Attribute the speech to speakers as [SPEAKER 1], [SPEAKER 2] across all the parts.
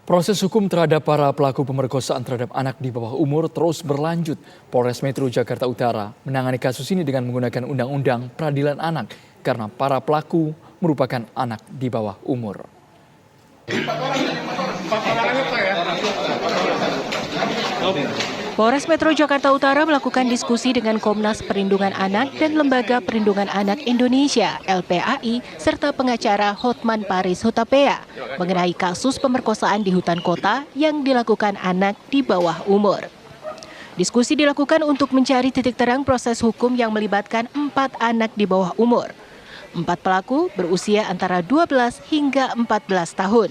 [SPEAKER 1] Proses hukum terhadap para pelaku pemerkosaan terhadap anak di bawah umur terus berlanjut. Polres Metro Jakarta Utara menangani kasus ini dengan menggunakan Undang-Undang Peradilan Anak karena para pelaku merupakan anak di bawah umur.
[SPEAKER 2] Polres Metro Jakarta Utara melakukan diskusi dengan Komnas Perlindungan Anak dan Lembaga Perlindungan Anak Indonesia (LPAI) serta pengacara Hotman Paris Hutapea mengenai kasus pemerkosaan di hutan kota yang dilakukan anak di bawah umur. Diskusi dilakukan untuk mencari titik terang proses hukum yang melibatkan 4 anak di bawah umur. 4 pelaku berusia antara 12 hingga 14 tahun.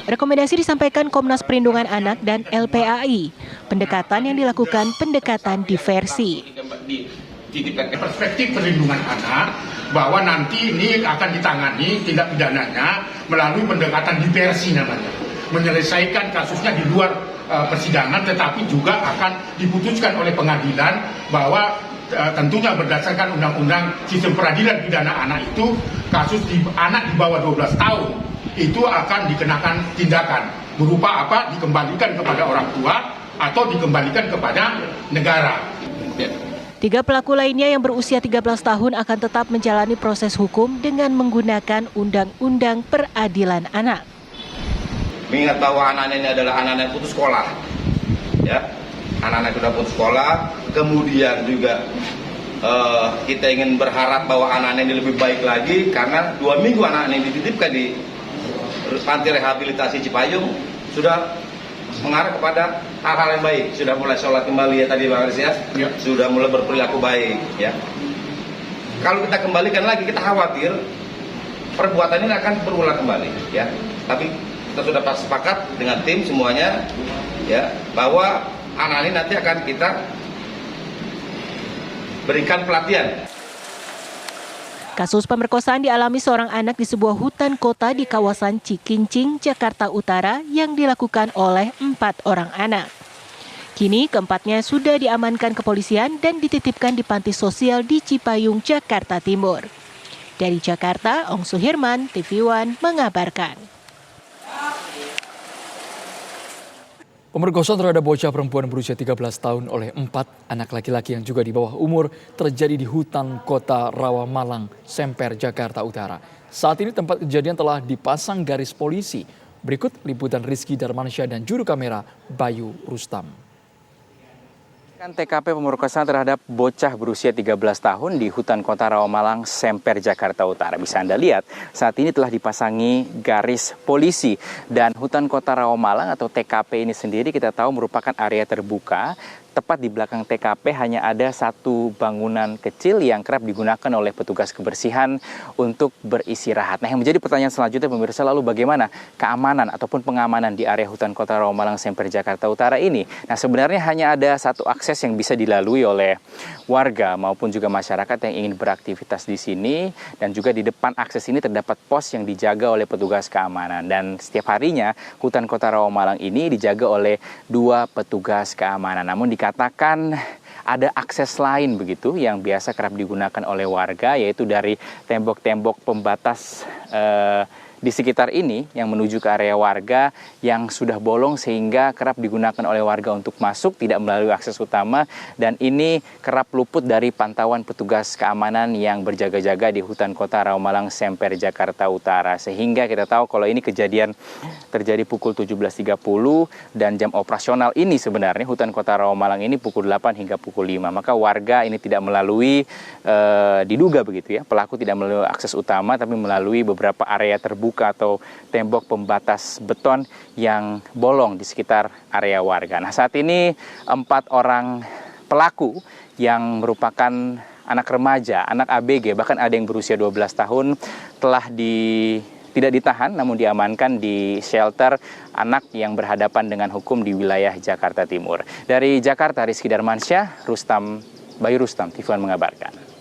[SPEAKER 2] Rekomendasi disampaikan Komnas Perlindungan Anak dan LPAI. Pendekatan yang dilakukan pendekatan diversi.
[SPEAKER 3] Perspektif perlindungan anak bahwa nanti ini akan ditangani tindak pidananya melalui pendekatan diversi namanya. Menyelesaikan kasusnya di luar persidangan tetapi juga akan diputuskan oleh pengadilan bahwa tentunya berdasarkan Undang-Undang Sistem Peradilan Pidana Anak itu kasus anak di bawah 12 tahun itu akan dikenakan tindakan berupa apa? Dikembalikan kepada orang tua atau dikembalikan kepada negara.
[SPEAKER 2] 3 pelaku lainnya yang berusia 13 tahun akan tetap menjalani proses hukum dengan menggunakan Undang-Undang Peradilan Anak.
[SPEAKER 4] Mengingat bahwa anak-anak ini adalah anak-anak yang putus sekolah, ya, anak-anak sudah putus sekolah, kemudian juga kita ingin berharap bahwa anak-anak ini lebih baik lagi karena 2 minggu anak-anak ini dititipkan di panti rehabilitasi Cipayung sudah mengarah kepada hal-hal yang baik, sudah mulai sholat kembali ya tadi Bang Aris ya, sudah mulai berperilaku baik ya. Kalau kita kembalikan lagi kita khawatir perbuatan ini akan berulang kembali ya. Tapi kita sudah sepakat dengan tim semuanya ya bahwa anak ini nanti akan kita berikan pelatihan.
[SPEAKER 2] Kasus pemerkosaan dialami seorang anak di sebuah hutan kota di kawasan Cikincing, Jakarta Utara yang dilakukan oleh 4 orang anak. Kini keempatnya sudah diamankan kepolisian dan dititipkan di panti sosial di Cipayung, Jakarta Timur. Dari Jakarta, Ong Suhirman, TV One mengabarkan.
[SPEAKER 1] Pemerkosaan terhadap bocah perempuan berusia 13 tahun oleh 4 anak laki-laki yang juga di bawah umur terjadi di hutan kota Rawamalang, Semper, Jakarta Utara. Saat ini tempat kejadian telah dipasang garis polisi. Berikut liputan Rizky Darmansyah dan juru kamera Bayu Rustam.
[SPEAKER 5] TKP pemerkosaan terhadap bocah berusia 13 tahun di hutan kota Rawamalang, Semper, Jakarta Utara. Bisa Anda lihat, saat ini telah dipasangi garis polisi. Dan hutan kota Rawamalang atau TKP ini sendiri kita tahu merupakan area terbuka. Tepat di belakang TKP hanya ada satu bangunan kecil yang kerap digunakan oleh petugas kebersihan untuk beristirahat. Nah, yang menjadi pertanyaan selanjutnya pemirsa, lalu bagaimana keamanan ataupun pengamanan di area hutan kota Rawamalang, Semper, Jakarta Utara ini? Nah, sebenarnya hanya ada satu akses yang bisa dilalui oleh warga maupun juga masyarakat yang ingin beraktivitas di sini. Dan juga di depan akses ini terdapat pos yang dijaga oleh petugas keamanan. Dan setiap harinya hutan kota Rawamalang ini dijaga oleh 2 petugas keamanan. Namun dikatakan ada akses lain begitu yang biasa kerap digunakan oleh warga, yaitu dari tembok-tembok pembatas di sekitar ini yang menuju ke area warga yang sudah bolong sehingga kerap digunakan oleh warga untuk masuk tidak melalui akses utama, dan ini kerap luput dari pantauan petugas keamanan yang berjaga-jaga di hutan kota Rawamalang, Semper, Jakarta Utara. Sehingga kita tahu kalau ini kejadian terjadi pukul 17.30 dan jam operasional ini sebenarnya hutan kota Rawamalang ini pukul 8 hingga pukul 5. Maka warga ini tidak melalui diduga begitu ya, pelaku tidak melalui akses utama tapi melalui beberapa area terbuka atau tembok pembatas beton yang bolong di sekitar area warga. Nah, saat ini 4 orang pelaku yang merupakan anak remaja, anak ABG, bahkan ada yang berusia 12 tahun telah tidak ditahan namun diamankan di shelter anak yang berhadapan dengan hukum di wilayah Jakarta Timur. Dari Jakarta, Rizky Darmansyah, Bayu Rustam, TV One mengabarkan.